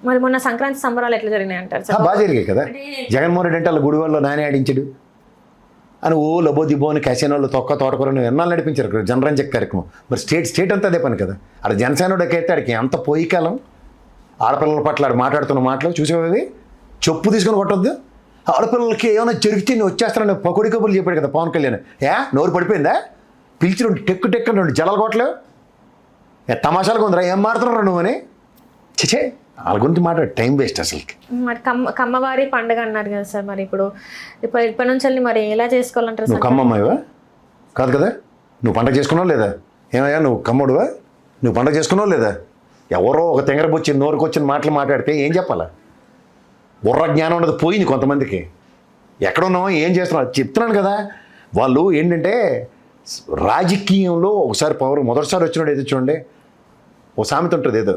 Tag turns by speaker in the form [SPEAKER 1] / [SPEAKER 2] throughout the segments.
[SPEAKER 1] మరి మొన్న సంక్రాంతి సంబరాలు ఎట్లా జరిగినాయి అంటారు సార్?
[SPEAKER 2] బాగా జరిగాయి కదా. జగన్మోహన్ రెడ్డి అంటే వాళ్ళ గుడి వాళ్ళు నానే ఆడించాడు అని ఓ లబో దిబో అని క్యాసినోళ్ళు తొక్క తోటకూరని ఎన్నాళ్ళు నడిపించారు జనరంజక్ కార్యక్రమం. మరి స్టేట్ అంతా అదే పని కదా. అక్కడ జనసేనుడికైతే ఆడికి అంత పోయి కాలం ఆడపిల్లల పట్ల ఆడు మాట్లాడుతున్న మాటలు చూసేవి చెప్పు తీసుకొని కొట్టొద్దు. ఆడపిల్లలకి ఏమైనా జరిగితే నేను వచ్చేస్తానని పకోడి కబుర్లు చెప్పాడు కదా పవన్ కళ్యాణ్. నోరు పడిపోయిందా? పిలిచి రెండు టెక్కు రెండు జలాలు కొట్టలేవు. తమాషాలుగా ఉందిరా, ఏం మాడుతున్నారా నువ్వు అని. చే వాళ్ళ గురించి మాట్లాడు, టైం వేస్ట్ అసలుకి.
[SPEAKER 1] మరి కమ్మవారి పండుగ అన్నారు కదా సార్, మరి ఇప్పటి నుంచి మరి ఎలా చేసుకోవాలంటారు?
[SPEAKER 2] నువ్వు కమ్మమ్మాయివా? కాదు కదా. నువ్వు పండగ చేసుకున్నావు లేదా? ఏమయ్యా నువ్వు కమ్మడువా? నువ్వు పండగ చేసుకున్నావు లేదా? ఎవరో ఒక తెంగరబొచ్చి నోరుకొచ్చిన మాటలు మాట్లాడితే ఏం చెప్పాలా? బుర్ర జ్ఞానం ఉన్నది పోయింది కొంతమందికి. ఎక్కడున్నామో ఏం చేస్తున్నావు చెప్తున్నాను కదా. వాళ్ళు ఏంటంటే రాజకీయంలో ఒకసారి పవర్ మొదటిసారి వచ్చినాడు ఏదో చూడండి, ఓ సామెత ఉంటుంది ఏదో,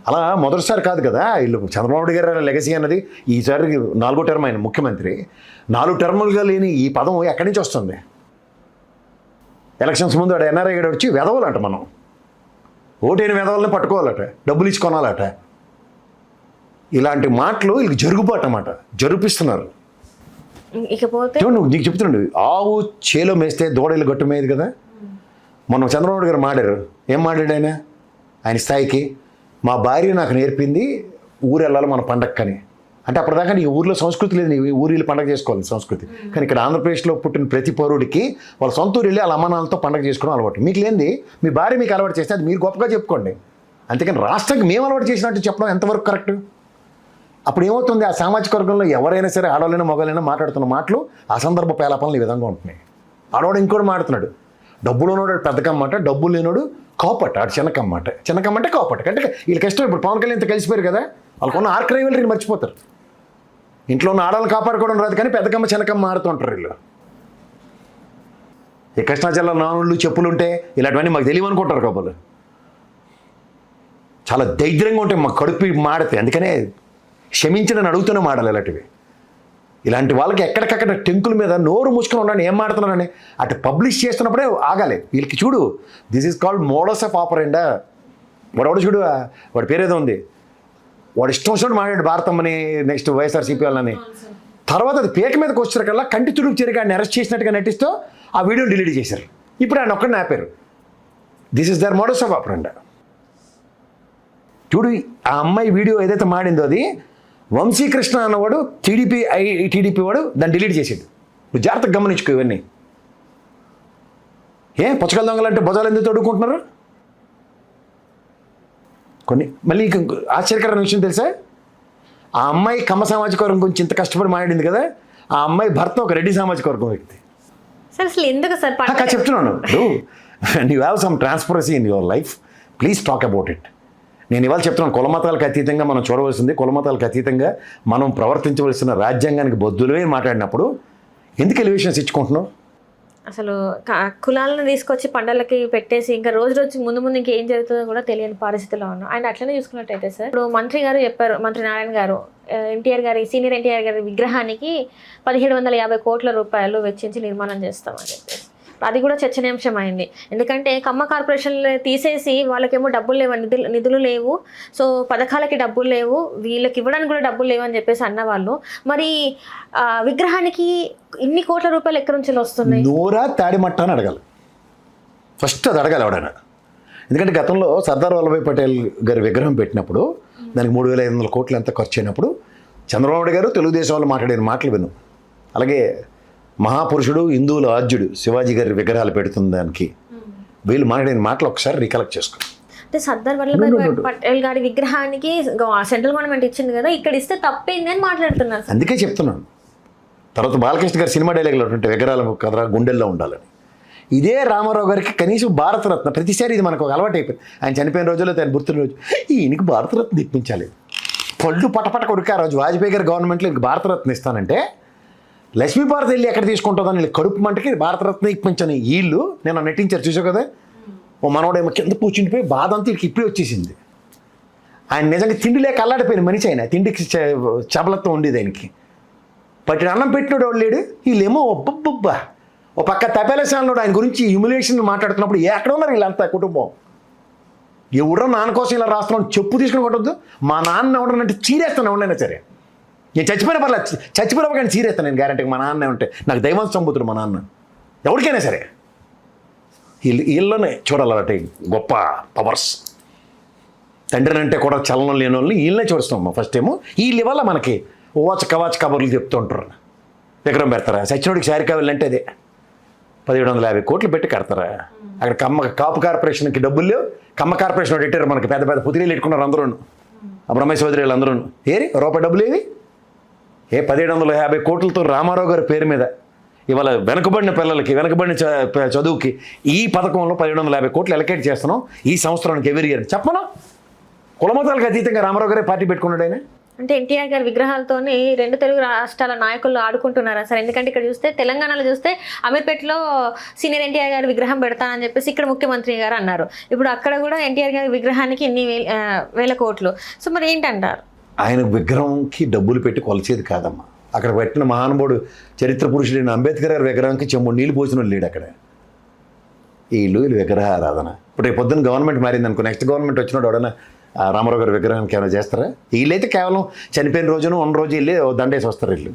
[SPEAKER 2] అలా మొదటిసారి కాదు కదా వీళ్ళు. చంద్రబాబు నాయుడు గారి లెగసీ అన్నది ఈసారి 4వ టర్మ్ ఆయన ముఖ్యమంత్రి. 4 టర్ములుగా లేని ఈ పదం ఎక్కడి నుంచి వస్తుంది? ఎలక్షన్స్ ముందు ఆడ ఎన్ఆర్ఐ గడ వచ్చి వెదవాలంట, మనం ఓటైన వెదవాలని పట్టుకోవాలట, డబ్బులు ఇచ్చి కొనాలట. ఇలాంటి మాటలు వీళ్ళకి జరుగుబాటు అన్నమాట, జరిపిస్తున్నారు.
[SPEAKER 1] ఇకపోతే
[SPEAKER 2] నువ్వు నీకు చెప్తున్నాడు, ఆవు చేలో మేస్తే దూడలు గట్టు మేది కదా. మొన్న చంద్రబాబు గారు మాడారు. ఏం మాట్లాడు ఆయన స్థాయికి? మా భార్య నాకు నేర్పింది ఊరు వెళ్ళాలి మన పండగకని. అంటే అప్పటిదాకా నీ ఊర్లో సంస్కృతి లేదు, నీ ఊరు వెళ్ళి పండగ చేసుకోవాలి సంస్కృతి. కానీ ఇక్కడ ఆంధ్రప్రదేశ్లో పుట్టిన ప్రతి పౌరుడికి వాళ్ళ సొంత ఊరు వెళ్ళి వాళ్ళ అమ్మానాలతో పండగ చేసుకోవడం అలవాటు. మీకు లేనిది మీ భార్య మీకు అలవాటు చేస్తే అది మీరు గొప్పగా చెప్పుకోండి. అంతేకాని రాష్ట్రానికి మేము అలవాటు చేసినట్టు చెప్పడం ఎంతవరకు కరెక్ట్? అప్పుడు ఏమవుతుంది, ఆ సామాజిక వర్గంలో ఎవరైనా సరే ఆడవాళ్ళైనా మగవాళ్ళైనా మాట్లాడుతున్న మాటలు అసందర్భ పేలాపనలు ఈ విధంగా ఉంటున్నాయి. ఆడవాడు ఇంకోటి మాట్లాడుతున్నాడు, డబ్బులు ఉన్నోడు పెద్దకమ్మాట, డబ్బులు లేనోడు కాపట్, ఆడు చిన్నకమ్మాట, చిన్నకమ్మంటే కాపట్. అంటే వీళ్ళకి ఇష్టం. ఇప్పుడు పవన్ కళ్యాణ్ ఇంత కలిసిపోయారు కదా, వాళ్ళకున్న ఆర్క్రైవల్ని మర్చిపోతారు. ఇంట్లో ఉన్న ఆడవాళ్ళని కాపాడుకోవడం రాదు కానీ పెద్దకమ్మ చిన్నకమ్మ ఆడుతుంటారు వీళ్ళు. ఈ కృష్ణా జిల్లా నానుళ్ళు చెప్పులు ఉంటే ఇలాంటివన్నీ మాకు తెలియవు అనుకుంటారు కబుర్లు. చాలా దైద్యంగా ఉంటాయి, మాకు కడుపు మాడితే. అందుకనే క్షమించడని అడుగుతూనే మాడాలి ఇలాంటివి. ఇలాంటి వాళ్ళకి ఎక్కడికక్కడ టెంకుల మీద నోరు మూసుకొని ఉండండి, ఏం మాడుతున్నారని అటు పబ్లిష్ చేస్తున్నప్పుడే ఆగాలి. వీళ్ళకి చూడు, this is called modus of operandi. వాడు చూడు, వాడి పేరేదో ఉంది, వాడు ఇష్టం వచ్చినట్టు మాట్లాడు భారతమ్మని, నెక్స్ట్ వైఎస్ఆర్సీపీ వాళ్ళని. తర్వాత అది పేక మీదకి వచ్చేసరికల్లా కంటి తుడుపు చెరిగి ఆయన అరెస్ట్ చేసినట్టుగా నటిస్తూ ఆ వీడియోని డిలీట్ చేశారు. ఇప్పుడు ఆయన ఒక్కడిని ఆపారు. This is the modus of operandi. చూడు, ఆ అమ్మాయి వీడియో ఏదైతే మాడిందో అది వంశీకృష్ణ అన్నవాడు టీడీపీ వాడు దాన్ని డిలీట్ చేసాడు. నువ్వు జాగ్రత్తగా గమనించుకో ఇవన్నీ. పుచ్చకాల దొంగలంటే భుజాలు ఎందుకు తొడుక్కుంటున్నారు? కొన్ని మళ్ళీ ఆశ్చర్యకరమైన విషయం తెలుసా, ఆ అమ్మాయి కమ్మ సామాజిక వర్గం గురించి ఇంత కష్టపడి మాట్లాడింది కదా, ఆ అమ్మాయి భర్త ఒక రెడ్డి సామాజిక వర్గం వ్యక్తి.
[SPEAKER 1] సార్ అసలు ఎందుకు సార్
[SPEAKER 2] చెప్తున్నాను, you have some transparency in your life, please talk about it. నేను ఇవాళ చెప్తున్నాను, కులమతాలకు అతీతంగా మనం చూడవలసింది, కులమతాలకు అతీతంగా మనం ప్రవర్తించవలసిన రాజ్యాంగానికి బొద్దులే మాట్లాడినప్పుడు ఎందుకు ఎలివేషన్స్ ఇచ్చుకుంటున్నావు?
[SPEAKER 1] అసలు కులాలను తీసుకొచ్చి పండగలకి పెట్టేసి ఇంకా రోజు ముందు ఇంకేం జరుగుతుందో కూడా తెలియని పరిస్థితిలో ఉన్నాం. ఆయన అట్లనే చూసుకున్నట్టయితే సార్, ఇప్పుడు మంత్రి గారు చెప్పారు, మంత్రి నారాయణ గారు, ఎన్టీఆర్ గారి సీనియర్ ఎన్టీఆర్ గారి విగ్రహానికి 1750 కోట్ల రూపాయలు వెచ్చించి నిర్మాణం చేస్తామని చెప్పేసి అది కూడా చర్చనీయాంశం అయింది. ఎందుకంటే కమ్మ కార్పొరేషన్లు తీసేసి వాళ్ళకేమో డబ్బులు లేవు, నిధులు లేవు, సో పథకాలకి డబ్బులు లేవు, వీళ్ళకి ఇవ్వడానికి కూడా డబ్బులు లేవు అని చెప్పేసి అన్నవాళ్ళు. మరి విగ్రహానికి ఇన్ని కోట్ల రూపాయలు ఎక్కడి నుంచి వస్తున్నాయి?
[SPEAKER 2] నూరా తాడిమట్ట అని అడగాలి, ఫస్ట్ అది అడగాలి ఎవడైనా. ఎందుకంటే గతంలో సర్దార్ వల్లభాయ్ పటేల్ గారి విగ్రహం పెట్టినప్పుడు దానికి 3500 కోట్లు ఎంత ఖర్చు అయినప్పుడు చంద్రబాబు నాయుడు గారు తెలుగుదేశం వాళ్ళు మాట్లాడిన మాటలు విను. అలాగే మహాపురుషుడు హిందువుల ఆద్యుడు శివాజీ గారి విగ్రహాలు పెడుతున్న దానికి వీళ్ళు మాట్లాడిన మాటలు ఒకసారి రికలెక్ట్ చేసుకో.
[SPEAKER 1] అంటే సర్దార్ వల్లభాయ్ పటేల్ గారి విగ్రహానికి సెంట్రల్ గవర్నమెంట్ ఇచ్చింది కదా, ఇక్కడ ఇస్తే తప్పేంది అని మాట్లాడుతున్నారు.
[SPEAKER 2] అందుకే చెప్తున్నాను. తర్వాత బాలకృష్ణ గారి సినిమా డైలాగులు అటువంటి విగ్రహాలు కదరా గుండెల్లో ఉండాలని. ఇదే రామారావు గారికి కనీసం భారతరత్న ప్రతిసారి ఇది మనకు ఒక అలవాటు అయిపోయింది. ఆయన చనిపోయిన రోజుల్లో ఆయన పుట్టినరోజు ఈయనకి భారతరత్న ఇప్పించాలి. పళ్ళు పటపట కొడుకు ఆ రోజు వాజ్పేయి గారి గవర్నమెంట్లో ఇంక భారతరత్న ఇస్తానంటే లక్ష్మీభారత్ వెళ్ళి ఎక్కడ తీసుకుంటుందని వీళ్ళు కడుపు మంటకి భారతరత్న ఇప్పించని వీళ్ళు నేను నటించారు, చూసావు కదా. ఓ మనోడేమో కింద కూర్చుండిపోయి బాధ అంతా వీళ్ళకి ఇప్పుడే వచ్చేసింది. ఆయన నిజంగా తిండి లేక అల్లాడిపోయిన మనిషి, ఆయన తిండికి చబలత్వం ఉండేది ఆయనకి. పట్టిన అన్నం పెట్టినోడు వాడు లేడు, వీళ్ళేమో ఒబ్బబ్బబ్బా ఓ పక్క తపేలశాలలో ఆయన గురించి హ్యూమిలేషన్ మాట్లాడుతున్నప్పుడు ఎక్కడ ఉన్నారు వీళ్ళంతా కుటుంబం? ఎవడో నాన్న కోసం ఇలా రాస్తున్నాం చెప్పు తీసుకుని కొట్టద్దు. మా నాన్న ఎవడనంటే చీరేస్తాను ఎవరైనా సరే. నేను చచ్చిపోయిన పర్లేదు, చచ్చిపోయినా కానీ చీరేస్తాను నేను గ్యారంటీగా. మా నాన్నే ఉంటే నాకు దైవం సంబుతుడు మా నాన్న. ఎవరికైనా సరే వీళ్ళనే చూడాలంటే గొప్ప పవర్స్. తండ్రిని అంటే కూడా చలనం లేని వాళ్ళని వీళ్ళనే చూస్తాం ఫస్ట్ టైము. వీళ్ళ వల్ల మనకి కవాచ కబుర్లు చెప్తూ ఉంటారు. విగ్రహం పెడతారా? సచ్చినోడికి శారీ కావాలంటే అదే 1750 కోట్లు పెట్టి కడతారా? అక్కడ కాపు కార్పొరేషన్కి డబ్బులు లేవు. కమ్మ కార్పొరేషన్ పెట్టారు మనకి, పెద్ద పెద్ద పుతిరీలు పెట్టుకున్నారు అందరూ. ఆ బ్రహ్మేశ్వర చౌదరి అందరూ ఏరి రూపాయి డబ్బులు ఏవి? 1750 కోట్లతో రామారావు గారి పేరు మీద ఇవాళ వెనకబడిన పిల్లలకి, వెనకబడిన చదువుకి ఈ పథకంలో 1750 కోట్లు ఎలకేట్ చేస్తున్నాం ఈ సంవత్సరానికి ఎవరి ఇయర్. చెప్పనా? కులమతాలకు అతీతంగా రామారావు గారే పార్టీ పెట్టుకున్నాడు ఆయన.
[SPEAKER 1] అంటే ఎన్టీఆర్ గారి విగ్రహాలతోని 2 తెలుగు రాష్ట్రాల నాయకులు ఆడుకుంటున్నారా సార్? ఎందుకంటే ఇక్కడ చూస్తే తెలంగాణలో చూస్తే అమీర్పేటలో సీనియర్ ఎన్టీఆర్ గారి విగ్రహం పెడతానని చెప్పేసి ఇక్కడ ముఖ్యమంత్రి గారు అన్నారు. ఇప్పుడు అక్కడ కూడా ఎన్టీఆర్ గారి విగ్రహానికి ఇన్ని వేల కోట్లు. సో మరి ఏంటంటారు?
[SPEAKER 2] ఆయన విగ్రహంకి డబ్బులు పెట్టి కొలిచేది కాదమ్మా. అక్కడ పెట్టిన మహానుభావుడు చరిత్ర పురుషుడైన అంబేద్కర్ గారి విగ్రహానికి చెంబు నీళ్ళు పోసిన లేడు అక్కడ. వీళ్ళు విగ్రహ ఆరాధన. ఇప్పుడు రేపు పొద్దున్న గవర్నమెంట్ మారింది అనుకో, నెక్స్ట్ గవర్నమెంట్ వచ్చినప్పుడు ఎవడన్నా రామారావు గారి విగ్రహానికి ఏమైనా చేస్తారా? వీళ్ళైతే కేవలం చనిపోయిన రోజున 1 రోజు వెళ్ళి దండేసి వస్తారు. వీళ్ళు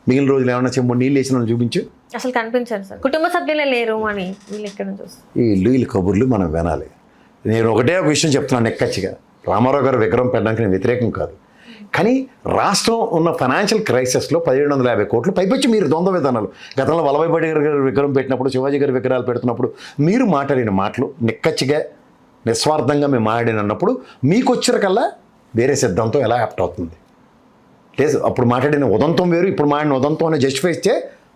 [SPEAKER 2] మిగిలిన రోజులు ఏమన్నా చెంబు నీళ్ళు వేసిన వాళ్ళు చూపించు.
[SPEAKER 1] అసలు కనిపించారు సార్, కుటుంబ సభ్యులే లేరు అని వీళ్ళు ఎక్కడ చూస్తారు.
[SPEAKER 2] వీళ్ళు కబుర్లు మనం వినాలి. నేను ఒక విషయం చెప్తున్నాను నెక్కచ్చిగా, రామారావు గారు విగ్రహం పెట్టడానికి నేను వ్యతిరేకం కాదు. కానీ రాష్ట్రం ఉన్న ఫైనాన్షియల్ క్రైసిస్లో 1750 కోట్లు పైపచ్చి మీరు ద్వంద్వ విధానాలు, గతంలో వల్లభాయ్ పటేల్ గారి విగ్రహం పెట్టినప్పుడు, శివాజీ గారి విగ్రహాలు పెడుతున్నప్పుడు మీరు మాట్లాడిన మాటలు నిక్కచ్చిగా నిస్వార్థంగా మేము మాట్లాడినప్పుడు మీకు వచ్చేకల్లా వేరే సిద్ధాంతం ఎలా యాప్ట్ అవుతుంది? లేదు, అప్పుడు మాట్లాడిన ఉదంతం వేరు, ఇప్పుడు మాట్లాడిన ఉదంతం అనే జస్టిఫై ఇస్తే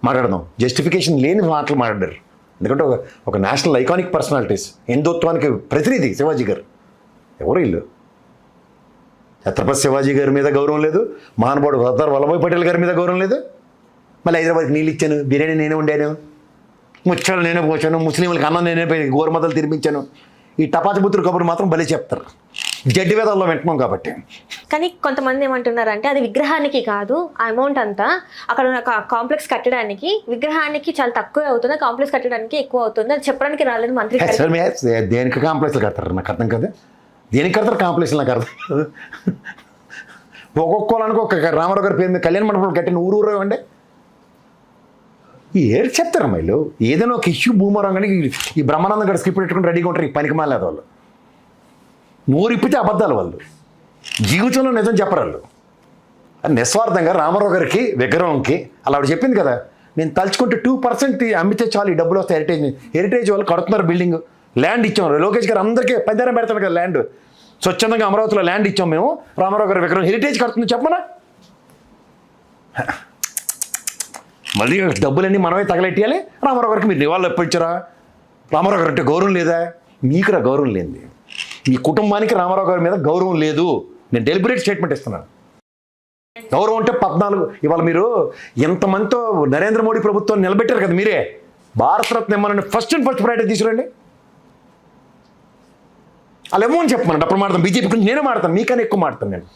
[SPEAKER 2] మాట్లాడదాం. జస్టిఫికేషన్ లేని మాటలు మాట్లాడారు. ఎందుకంటే ఒక నేషనల్ ఐకానిక్ పర్సనాలిటీస్, హిందుత్వానికి ప్రతినిధి శివాజీ గారు. ఎవరు వీళ్ళు? ఛత్రపతి శివాజీ గారి మీద గౌరవం లేదు, మహానుభావుడు సర్దార్ వల్లభాయ్ పటేల్ గారి మీద గౌరవం లేదు. మళ్ళీ హైదరాబాద్కి నీళ్ళు ఇచ్చాను, బిర్యానీ నేనే వండాను, ముచ్చలు నేనే పోచాను, ముస్లింలకు అన్నం నేనే గోరుమతలు తినిపించాను. ఈ టపాచబుత్తులు కబురు మాత్రం భలే చెప్తారు, జడ్డి వేదాల్లో వింటున్నాం కాబట్టి.
[SPEAKER 1] కానీ కొంతమంది ఏమంటున్నారంటే అది విగ్రహానికి కాదు, ఆ అమౌంట్ అంతా అక్కడ ఉన్న కాంప్లెక్స్ కట్టడానికి విగ్రహానికి చాలా తక్కువ అవుతుంది, కాంప్లెక్స్ కట్టడానికి ఎక్కువ అవుతుంది, అది చెప్పడానికి రాలేదు మంత్రి.
[SPEAKER 2] దేనికి కాంప్లెక్స్లు కడతారు నాకు అర్థం కదా. దేనికి కడతారు కాంప్లెక్స్లు నాకు అర్థం కాదు. ఒక్కొక్కలానికి ఒక రామారావు గారి పేరు మీద కళ్యాణ మండపంలో కట్టిన ఊరు ఇవ్వండి. ఏడు చెప్తారు అమ్మాయిలు. ఏదైనా ఒక ఇష్యూ భూమరం కానీ ఈ బ్రహ్మానందం గారు స్క్రిప్ట్ పెట్టుకుని రెడీగా ఉంటారు. ఈ పనికి మాలేదు వాళ్ళు. నోరు ఇప్పితే అబద్ధాలు వాళ్ళు, జీవితంలో నిజం చెప్పరు వాళ్ళు. నిస్వార్థంగా రామారావు గారికి విగ్రహంకి అలా ఆవిడ చెప్పింది కదా, నేను తలుచుకుంటే 2% అమ్మితే చాలు ఈ డబ్బులు వస్తాయి. హెరిటేజ్ వాళ్ళు కడుతున్నారు బిల్డింగ్, ల్యాండ్ ఇచ్చాం. లోకేష్ గారు అందరికీ పంజారం పెడతారు కదా ల్యాండ్. స్వచ్ఛందంగా అమరావతిలో ల్యాండ్ ఇచ్చాం మేము. రామారావు గారి విగ్రహం హెరిటేజ్ కడుతుంది చెప్పనా? మళ్ళీ డబ్బులన్నీ మనమే తగలెట్టాలి. రామారావు గారికి మీరు నివాళులు ఎప్పించారా? రామారావు గారు అంటే గౌరవం లేదా? మీకు గౌరవం లేనిది, మీ కుటుంబానికి రామారావు గారి మీద గౌరవం లేదు. నేను డెలిబరేట్ స్టేట్మెంట్ ఇస్తున్నాను. గౌరవం అంటే 14 ఇవాళ మీరు ఎంతమందితో నరేంద్ర మోడీ ప్రభుత్వం నిలబెట్టారు కదా, మీరే భారతరత్న ఇవ్వాలని ఫస్ట్ ప్రయారిటీ తీసుకురండి. అలా ఏమో అని చెప్పమనండి, అప్పుడు మాడతాను. బీజేపీ గురించి నేనే మాడతాను, మీకన్నా ఎక్కువ మాడతాను నేను.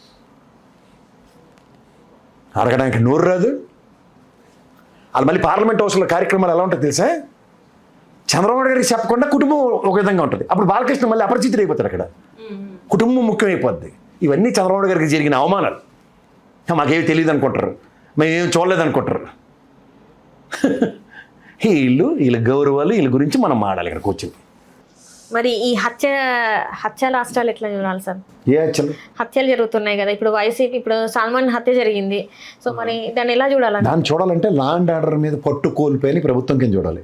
[SPEAKER 2] అడగడానికి నోరు రాదు. వాళ్ళు మళ్ళీ పార్లమెంట్ హౌస్లో కార్యక్రమాలు ఎలా ఉంటుంది తెలుసా? చంద్రబాబు గారికి చెప్పకుండా కుటుంబం ఒక విధంగా ఉంటుంది. అప్పుడు బాలకృష్ణ మళ్ళీ అపరిచితుడు అయిపోతారు. అక్కడ కుటుంబం ముఖ్యమైపోద్ది. ఇవన్నీ చంద్రబాబు గారికి జరిగిన అవమానాలు. మాకేమి తెలియదు అనుకుంటారు, మేమేం చూడలేదు అనుకుంటారు. వీళ్ళ గౌరవాలు, వీళ్ళ గురించి మనం మాడాలి ఇక్కడికి వచ్చింది.
[SPEAKER 1] మరి ఈ హత్య రాష్ట్రాలు ఎట్లా చూడాలి సార్?
[SPEAKER 2] ఏ హత్యలు?
[SPEAKER 1] హత్యలు జరుగుతున్నాయి కదా ఇప్పుడు. వైసీపీ ఇప్పుడు సల్మాన్ హత్య జరిగింది. సో మరి దాన్ని ఎలా చూడాలి?
[SPEAKER 2] దాన్ని చూడాలంటే లా అండ్ ఆర్డర్ మీద పట్టు కోల్పోయి ప్రభుత్వం కింద చూడాలి.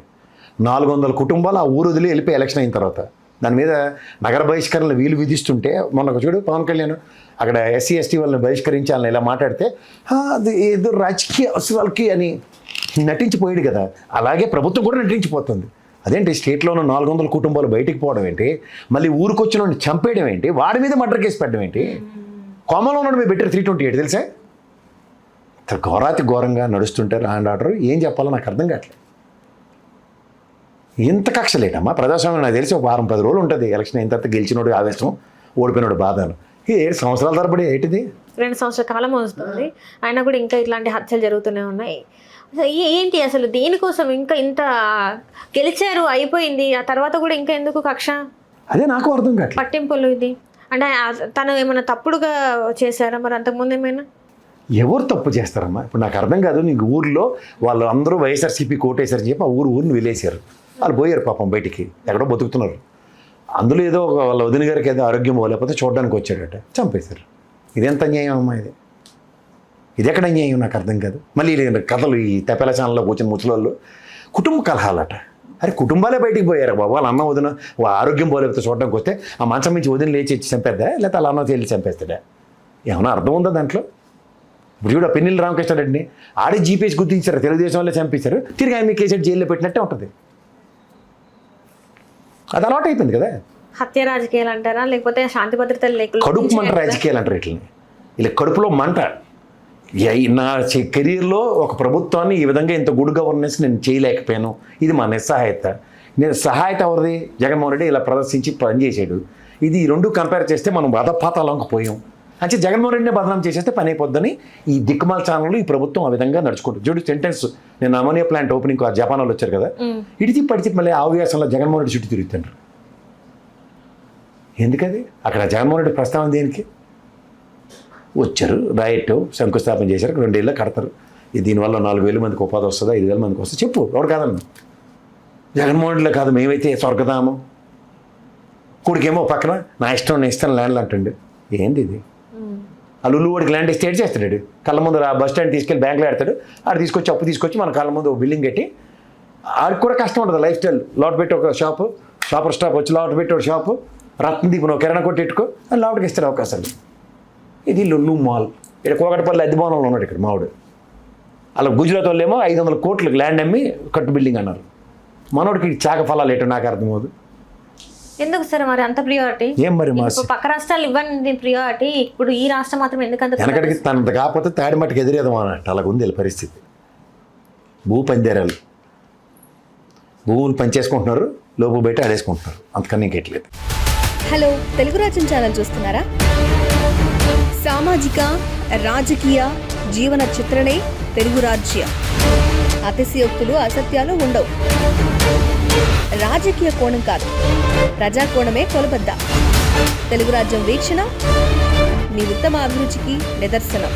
[SPEAKER 2] 400 కుటుంబాలు ఆ ఊరు వదిలి వెళ్ళిపోయి ఎలక్షన్ అయిన తర్వాత దాని మీద నగర బహిష్కరణలు వీలు విధిస్తుంటే, మొన్న చూడు పవన్ కళ్యాణ్ అక్కడ SC ST వాళ్ళని బహిష్కరించి వాళ్ళని ఇలా మాట్లాడితే అది ఏదో రాజకీయ అవసరాలకి అని నటించిపోయాడు కదా. అలాగే ప్రభుత్వం కూడా నటించిపోతుంది. అదేంటి స్టేట్లో ఉన్న 400 కుటుంబాలు బయటికి పోవడం ఏంటి, మళ్ళీ ఊరికొచ్చిన వాడిని చంపేయడం ఏంటి, వాడి మీద మర్డర్ కేసు పెట్టడం ఏంటి, కోమలో ఉన్న మీద బెటర్ 328 తెలుసా? ఘోరాతి ఘోరంగా నడుస్తుంటే లా అండ్ ఆర్డర్ ఏం చెప్పాలో నాకు అర్థం కావట్లేదు. ఇంత కక్ష లేటమ్మా ప్రజాస్వామ్యం. నాకు తెలిసి ఒక 10 రోజులు ఉంటుంది. ఎలక్షన్ అయిన తర్వాత గెలిచినోడు ఆవేశం, ఓడిపోయినోడు బాధను. 7 సంవత్సరాల తరబడి ఏంటిది?
[SPEAKER 1] 2 సంవత్సరాల కాలం వస్తుంది. అయినా కూడా ఇంకా ఇట్లాంటి హత్యలు జరుగుతూనే ఉన్నాయి. ఏంటి అసలు దేనికోసం ఇంకా ఇంత గెలిచారు అయిపోయింది, ఆ తర్వాత కూడా ఇంకా ఎందుకు కక్ష?
[SPEAKER 2] అదే నాకు అర్థం కావట్లేదు.
[SPEAKER 1] పట్టింపులు ఇది అంటే తను ఏమైనా తప్పుడుగా చేశారా మరి అంతకుముందు ఏమైనా?
[SPEAKER 2] ఎవరు తప్పు చేస్తారమ్మా? ఇప్పుడు నాకు అర్థం కాదు. నీకు ఊర్లో వాళ్ళు అందరూ వైఎస్ఆర్సీపీ కోటేశారని చెప్పి ఆ ఊరిని వెళ్ళేశారు. వాళ్ళు పోయారు పాపం బయటికి, ఎక్కడో బతుకుతున్నారు. అందులో ఏదో ఒక వాళ్ళ వదిన గారికి ఏదో ఆరోగ్యం పోలేకపోతే చూడడానికి వచ్చాడట, చంపేశారు. ఇదెంత అన్యాయం అమ్మా? ఇది ఎక్కడ అన్యాయం నాకు అర్థం కాదు. మళ్ళీ కథలు ఈ తెపెల ఛానల్లో కూర్చొని ముసలోళ్ళు కుటుంబ కలహాలట. అరే కుటుంబాలే బయటికి పోయారు బాబు. వాళ్ళ అన్న వదిన ఆరోగ్యం పోలేకపోతే చూడడానికి వస్తే ఆ మంచం నుంచి వదిన లేచి చంపేద్దా, లేకపోతే వాళ్ళ అన్న తేలి చంపేస్తాడా? ఏమన్నా అర్థం ఉందా దాంట్లో? ఇప్పుడు చూడ పెన్నెల్లి రామకృష్ణారెడ్డిని ఆడే జీపీఎస్ గుర్తించారు, తెలుగుదేశం వాళ్ళే చంపేశారు, తిరిగి ఆయన కేసీఆర్ జైల్లో పెట్టినట్టే ఉంటుంది. అది అలవాటు అయిపోయింది కదా.
[SPEAKER 1] హత్య రాజకీయాలు అంటారా లేకపోతే శాంతి భద్రతలు లేకుండా
[SPEAKER 2] కడుపు మంట రాజకీయాలు అంటారు వీటిని. ఇలా కడుపులో మంట. నా కెరీర్లో ఒక ప్రభుత్వాన్ని ఈ విధంగా ఇంత గుడ్ గవర్నెన్స్ నేను చేయలేకపోయాను, ఇది మా నిస్సహాయత. నేను సహాయత ఎవరిది? జగన్మోహన్ రెడ్డి ఇలా ప్రదర్శించి పనిచేసాడు. ఇది ఈ రెండు కంపేర్ చేస్తే మనం వదపాతాలంక పోయాం. అంటే జగన్మోహన్ రెడ్డిని బదనాం చేసేస్తే పని అయిపోద్దని ఈ దిక్కుమాల ఛానల్లో ఈ ప్రభుత్వం ఆ విధంగా నడుచుకుంటుంది. చూడు సెంటెన్స్, నేను అమోనియా ప్లాంట్ ఓపెనింగ్ జపాన్ వాళ్ళు వచ్చారు కదా, ఇడిచి పడిచి మళ్ళీ ఆవేశంలో జగన్మోహన్ రెడ్డి చుట్టూ తిరుగుతుంటారు. ఎందుకది? అక్కడ జగన్మోహన్ రెడ్డి ప్రస్తావన దేనికి? వచ్చారు, రైట్, శంకుస్థాపన చేశారు, 2 ఏళ్ళు కడతారు. దీనివల్ల 4,000 మందికి ఉపాధి వస్తుందా, 5,000 మందికి వస్తుంది చెప్పు. ఎవరు కాదన్నా? జగన్మోహన్ రెడ్డిలో కాదు, మేమైతే స్వర్గధామం. కొడుకేమో పక్కన నా ఇష్టం నేను ఇస్తాను ల్యాండ్లు అంటుండే. ఏంది ఇది? ఆ లుల్లువాడికి ల్యాండ్ ఇస్తే చేస్తాడు. కళ్ళ ముందు ఆ బస్ స్టాండ్ తీసుకెళ్ళి బ్యాంకులో పెడతాడు. ఆడు తీసుకొచ్చి అప్పు తీసుకొచ్చి మన కళ్ళ ముందు బిల్డింగ్ కట్టి ఆడికి కూడా కష్టం ఉంటుంది. లైఫ్ స్టైల్ లోటు పెట్టి ఒక షాపు, షాపర్ స్టాప్ వచ్చి లోటు పెట్టి ఒక షాపు, రత్నదీపం కిరాణా కొట్టి పెట్టుకో అని లోపలికి ఇస్తారు అవకాశాలు. ఇది లుల్లు మాల్. ఇక్కడ కోకటపల్లి అద్దె భవనంలో ఉన్నాడు ఇక్కడ మావాడు. అలా గుజరాత్ వాళ్ళు ఏమో 500 కోట్లకు ల్యాండ్ అమ్మి కట్టు బిల్డింగ్ అన్నారు. మనోడికి చాక ఫలాలు ఏంటో నాకు అర్థమవుదు.
[SPEAKER 1] ఎందుకు సార్ మరి అంత ప్రియారిటీ?
[SPEAKER 2] ఏం మరి మా
[SPEAKER 1] పక్క రాష్ట్రాలు ఇవ్వండి ప్రియారిటీ, ఇప్పుడు ఈ రాష్ట్రం మాత్రం ఎందుకంత?
[SPEAKER 2] వెనకడికి తనంత కాకపోతే తాడి మట్టుకు ఎదురేదాం అన్నట్టు అలాగ ఉంది వీళ్ళ పరిస్థితి. భూ పందేరాలు, భూములు పనిచేసుకుంటున్నారు, లోపు బయట ఆడేసుకుంటున్నారు, అంతకన్నా ఇంకెట్లేదు.
[SPEAKER 3] హలో, తెలుగు రాజ్యం ఛానల్ చూస్తున్నారా? సామాజిక రాజకీయ జీవన చిత్రణే తెలుగు రాజ్యం. అతిశయోక్తులు అసత్యాలు ఉండవు. రాజకీయ కోణం కాదు, ప్రజా కోణమే కొలబద్ద. తెలుగు రాజ్యం వీక్షణ మీ ఉత్తమ అభిరుచికి నిదర్శనం.